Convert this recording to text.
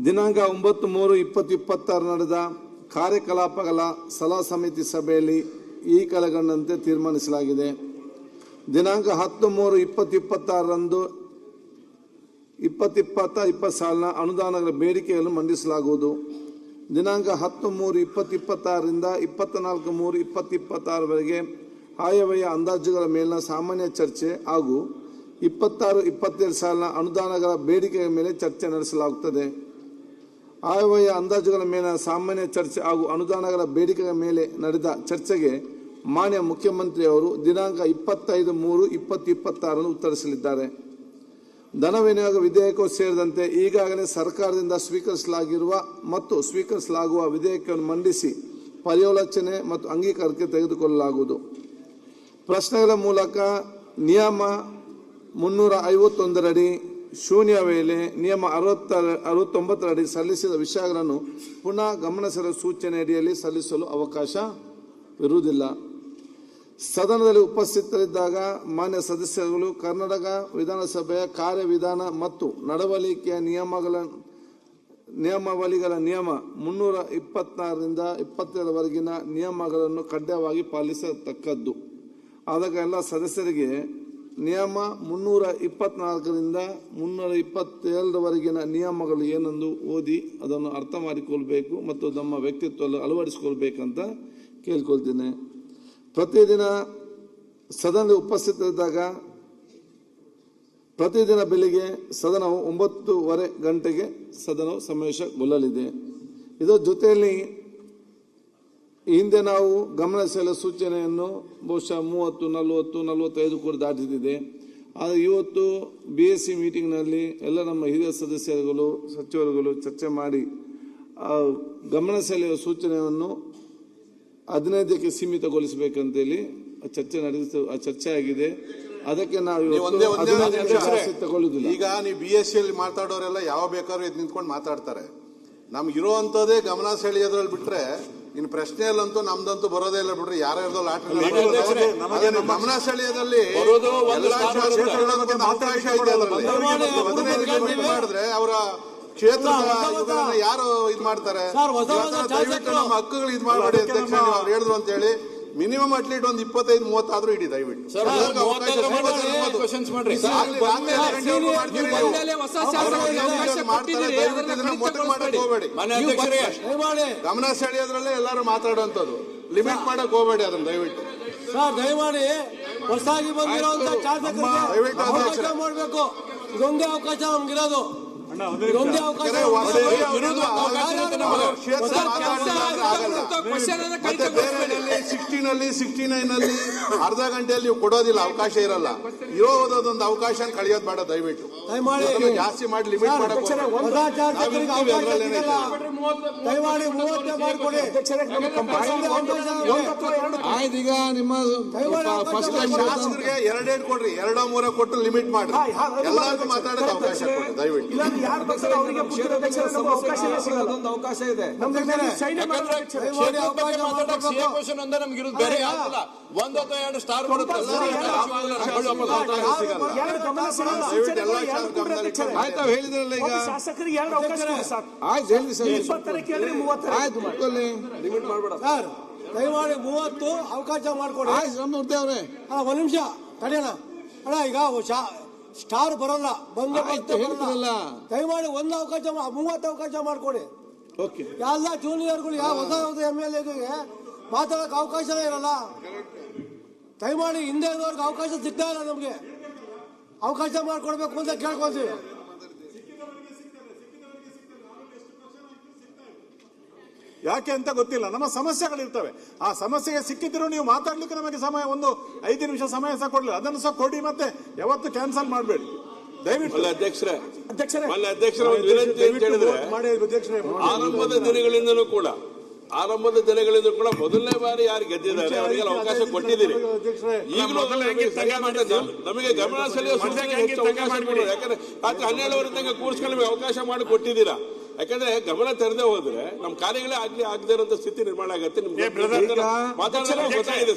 ದಿನಾಂಕ 9/3/2026 ನಡೆದ ಕಾರ್ಯಕಲಾಪಗಳ ಸಲಹಾ ಸಮಿತಿ ಸಭೆಯಲ್ಲಿ ಈ ಕೆಳಕಂಡಂತೆ ತೀರ್ಮಾನಿಸಲಾಗಿದೆ. ದಿನಾಂಕ 10/3/2026 ರಂದು 2020 ಸಾಲಿನ ಅನುದಾನಗಳ ಬೇಡಿಕೆಯನ್ನು ಮಂಡಿಸಲಾಗುವುದು. ದಿನಾಂಕ 10/3/2026 ರಿಂದ 24/3/2026 ವರೆಗೆ ಆಯವ್ಯಯ ಅಂದಾಜುಗಳ ಮೇಲಿನ ಸಾಮಾನ್ಯ ಚರ್ಚೆ ಹಾಗೂ 26-27 ಸಾಲಿನ ಅನುದಾನಗಳ ಬೇಡಿಕೆಯ ಮೇಲೆ ಚರ್ಚೆ ನಡೆಸಲಾಗುತ್ತದೆ. ಆಯವ್ಯಯ ಅಂದಾಜುಗಳ ಮೇಲಿನ ಸಾಮಾನ್ಯ ಚರ್ಚೆ ಹಾಗೂ ಅನುದಾನಗಳ ಬೇಡಿಕೆಯ ಮೇಲೆ ನಡೆದ ಚರ್ಚೆಗೆ ಮಾನ್ಯ ಮುಖ್ಯಮಂತ್ರಿಯವರು ದಿನಾಂಕ 25/3/2026 ಉತ್ತರಿಸಲಿದ್ದಾರೆ. ಧನ ವಿನಿಯೋಗ ವಿಧೇಯಕವು ಸೇರಿದಂತೆ ಈಗಾಗಲೇ ಸರ್ಕಾರದಿಂದ ಸ್ವೀಕರಿಸಲಾಗಿರುವ ಮತ್ತು ಸ್ವೀಕರಿಸಲಾಗುವ ವಿಧೇಯಕವನ್ನು ಮಂಡಿಸಿ ಪರ್ಯಾಲೋಚನೆ ಮತ್ತು ಅಂಗೀಕಾರಕ್ಕೆ ತೆಗೆದುಕೊಳ್ಳಲಾಗುವುದು. ಪ್ರಶ್ನೆಗಳ ಮೂಲಕ ನಿಯಮ 351 ಅಡಿ ಶೂನ್ಯ ವೇಳೆ ನಿಯಮ 69 ಅಡಿ ಸಲ್ಲಿಸಿದ ವಿಷಯಗಳನ್ನು ಪುನಃ ಗಮನ ಸೆಳೆಯುವ ಸೂಚನೆ ಅಡಿಯಲ್ಲಿ ಸಲ್ಲಿಸಲು ಅವಕಾಶವಿರುವುದಿಲ್ಲ. ಸದನದಲ್ಲಿ ಉಪಸ್ಥಿತರಿದ್ದಾಗ ಮಾನ್ಯ ಸದಸ್ಯರುಗಳು ಕರ್ನಾಟಕ ವಿಧಾನಸಭೆಯ ಕಾರ್ಯವಿಧಾನ ಮತ್ತು ನಡವಳಿಕೆಯ ನಿಯಮಾವಳಿಗಳ ನಿಯಮ 324 ರಿಂದ 27 ವರೆಗಿನ ನಿಯಮಗಳನ್ನು ಕಡ್ಡಾಯವಾಗಿ ಪಾಲಿಸತಕ್ಕದ್ದು. ಆದಾಗ ಎಲ್ಲ ಸದಸ್ಯರಿಗೆ ನಿಯಮ 324 ರಿಂದ 327 ವರೆಗಿನ ನಿಯಮಗಳು ಏನೆಂದು ಓದಿ ಅದನ್ನು ಅರ್ಥ ಮಾಡಿಕೊಳ್ಬೇಕು ಮತ್ತು ನಮ್ಮ ವ್ಯಕ್ತಿತ್ವದಲ್ಲಿ ಅಳವಡಿಸಿಕೊಳ್ಬೇಕಂತ ಕೇಳ್ಕೊಳ್ತೀನಿ. ಪ್ರತಿದಿನ ಸದನ ಉಪಸ್ಥಿತರಿದ್ದಾಗ ಪ್ರತಿದಿನ ಬೆಳಿಗ್ಗೆ ಸದನವು 9:30 ಗಂಟೆಗೆ ಸದನವು ಸಮಾವೇಶಗೊಳ್ಳಲಿದೆ. ಇದರ ಜೊತೆಯಲ್ಲಿ ಹಿಂದೆ ನಾವು ಗಮನ ಸೆಳೆಯುವ ಸೂಚನೆಯನ್ನು ಬಹುಶಃ 30, 40, 45 ಕೂಡ ದಾಟಿದೆ. ಆದರೆ ಇವತ್ತು BSc ಮೀಟಿಂಗ್ನಲ್ಲಿ ಎಲ್ಲ ನಮ್ಮ ಹಿರಿಯ ಸದಸ್ಯರುಗಳು ಸಚಿವರುಗಳು ಚರ್ಚೆ ಮಾಡಿ ಗಮನ ಸೆಳೆಯುವ ಸೂಚನೆಯನ್ನು 15ಕ್ಕೆ ಸೀಮಿತಗೊಳಿಸಬೇಕಂತೇಳಿ ಚರ್ಚೆ ಆಗಿದೆ. ಅದಕ್ಕೆ ನಾವು ತಗೊಳ್ಳುದಿಲ್ಲ. ಈಗ ನೀವು BSc ಅಲ್ಲಿ ಮಾತಾಡೋರೆಲ್ಲ ಯಾವ ಬೇಕಾದ್ರೂ ಇದು ನಿಂತ್ಕೊಂಡು ಮಾತಾಡ್ತಾರೆ. ನಮ್ಗೆ ಇರೋವಂಥದ್ದೇ ಗಮನ ಸೆಳೆಯೋದ್ರಲ್ಲಿ ಬಿಟ್ರೆ ಇನ್ನು ಪ್ರಶ್ನೆಯಲ್ಲಂತೂ ನಮ್ದಂತೂ ಬರೋದೇ ಇಲ್ಲ ಬಿಡ್ರಿ. ಯಾರ್ಯಾರ್ದೋ ಲಾಟ್ರಿ ಗಮನ ಸೆಳೆಯೋದಲ್ಲಿ ಅವಕಾಶ ಇದೆ. ಮಾಡಿದ್ರೆ ಅವರ ಕ್ಷೇತ್ರ ಯಾರು ಇದ್ ಮಾಡ್ತಾರೆ. ದಯವಿಟ್ಟು ನಮ್ಮ ಹಕ್ಕುಗಳು ಇದ್ ಮಾಡಬೇಡಿ ಅಧ್ಯಕ್ಷ, ಅವ್ರು ಹೇಳಿದ್ರು ಅಂತ ಹೇಳಿ ಮಿನಿಮಮ್ ಅಟ್ಲೀಸ್ಟ್ ಒಂದು 25-30 ಆದ್ರೂ ಇಡಿ ದಯವಿಟ್ಟು. ಮಾಡಕ್ ಹೋಗ್ಬೇಡಿ. ಗಮನ ಸೆಳೆಯೋದ್ರಲ್ಲೇ ಎಲ್ಲರೂ ಮಾತಾಡುವಂಥದ್ದು. ಲಿಮಿಟ್ ಮಾಡಕ್ ಹೋಗ್ಬೇಡಿ ಅದನ್ನ ದಯವಿಟ್ಟು. ದಯಮಾಡಿ ಹೊಸದಾಗಿ ಬಂದಿರುವಂತ ಶಾಸಕರಿಗೆ ಅವಕಾಶ ಮಾಡಬೇಕು. ಇದೊಂದೇ ಅವಕಾಶ ನಮ್ಗಿರೋದು. ಮತ್ತೆ ಬೇರೆ 69 ಅರ್ಧ ಗಂಟೆಯಲ್ಲಿ ನೀವು ಕೊಡೋದಿಲ್ಲ, ಅವಕಾಶ ಇರಲ್ಲ. ಇರೋದೊಂದು ಅವಕಾಶ ಕಳೆಯೋದು ಬೇಡ ದಯವಿಟ್ಟು. ಜಾಸ್ತಿ ಮಾಡಿ ಲಿಮಿಟ್ ಮಾಡಕ್ ಈಗ ನಿಮ್ಮ ಶಾಸಕರಿಗೆ 2 ಕೊಡ್ರಿ, 2-3 ಕೊಟ್ಟು ಲಿಮಿಟ್ ಮಾಡ್ರಿ. ಎಲ್ಲರಿಗೂ ಮಾತಾಡೋಕೆ ಅವಕಾಶ ಕೊಡಿ ದಯವಿಟ್ಟು. ಅವಕಾಶ ಇದೆ. ಹೇಳಿದ್ರಲ್ಲ ಈಗ ಶಾಸಕರಿಗೆ 2 ಅವಕಾಶ ಆಯ್ತು ಹೇಳಿ ಸರ್. 20 ಆಯ್ತು ಲಿಮಿಟ್ ಮಾಡ್ಬೇಡ ಸರ್. ದಯಮಾಡಿ 30 ಅವಕಾಶ ಮಾಡ್ಕೊಡಿ. ಆಯ್ತು ಮೂರ್ತಿ ಅವ್ರೆ, 1 ನಿಮಿಷ ತಡೆಯೋಣ ಅಣ್ಣ. ಈಗ ಸ್ಟಾರ್ ಬರಲ್ಲ, ಹೇಳ್ತಿರಲ್ಲ. ದಯಮಾಡಿ 1 ಅವಕಾಶ 30 ಅವಕಾಶ ಮಾಡ್ಕೊಡಿ. ಎಲ್ಲ ಜೂನಿಯರ್ಗಳು ಯಾವ ಹೊಸ MLAಗೆ ಮಾತಾಡಕ್ ಅವಕಾಶನೇ ಇರಲ್ಲ. ದಯಮಾಡಿ ಹಿಂದೆ ಇರೋರ್ಗೆ ಅವಕಾಶ ಸಿಗ್ತಾ ಇಲ್ಲ. ನಮ್ಗೆ ಅವಕಾಶ ಮಾಡ್ಕೊಡ್ಬೇಕು ಅಂತ ಕೇಳ್ಕೊಂತೀವಿ. ಯಾಕೆ ಅಂತ ಗೊತ್ತಿಲ್ಲ. ನಮ್ಮ ಸಮಸ್ಯೆಗಳಿರ್ತವೆ. ಆ ಸಮಸ್ಯೆಗೆ ಸಿಕ್ಕಿದ್ರು ನೀವು ಮಾತಾಡ್ಲಿಕ್ಕೆ ನಮಗೆ ಸಮಯ 5 ನಿಮಿಷ ಸಮಯ ಸಹ ಕೊಡ್ಲಿ. ಅದನ್ನು ಸಹ ಕೊಡಿ. ಮತ್ತೆ ಯಾವತ್ತು ಕ್ಯಾನ್ಸಲ್ ಮಾಡಬೇಡಿ ದಯವಿಟ್ಟು. ಅಧ್ಯಕ್ಷರೇ ಆರಂಭದ ದಿನಗಳಿಂದಲೂ ಕೂಡ ಮೊದಲನೇ ಬಾರಿ ಯಾರು ಗೆದ್ದಿದ್ದಾರೆ ಅವರಿಗೆಲ್ಲ ಅವಕಾಶ ಕೊಟ್ಟಿದ್ದೀರಿ. ಈಗಲೂ ನಮಗೆ ಗಮನ ಸೆಳೆಯುವ ಅವಕಾಶ ಕೊಡಿ. ಯಾಕಂದ್ರೆ ರಾತ್ರಿ 12 ತನಕ ಕೂರಿಸ್ಕೊಂಡು ನಮಗೆ ಅವಕಾಶ ಮಾಡಿ ಕೊಟ್ಟಿದ್ದೀರಾ. ಯಾಕಂದ್ರೆ ಗಮನ ತೆರೆದೇ ಹೋದ್ರೆ ನಮ್ಮ ಕಾರ್ಯಗಳೇ ಆಗದೆ ಇರುವಂತ ಸ್ಥಿತಿ ನಿರ್ಮಾಣ ಆಗುತ್ತೆ. ನಿಮ್ಗೆ ಮಾತಾಡೋದು ಗೊತ್ತಾಗಿದೆ.